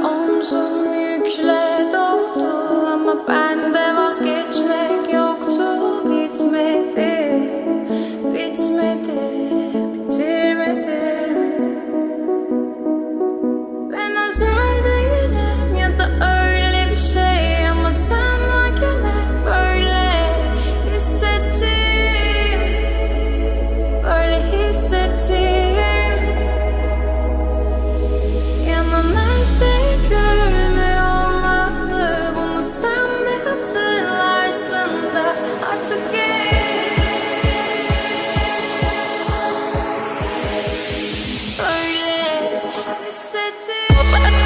Omzum yükle doldu ama bende vazgeçmek yoktu. Bitmedi, bitmedi, bitirmedim. Ben özel değilim ya da öyle bir şey, ama sen varken hep böyle hissettim, böyle hissettim. Yanan her şey görünmüyor olmalı, bunu sen de hatırlarsın da artık böyle hissettim.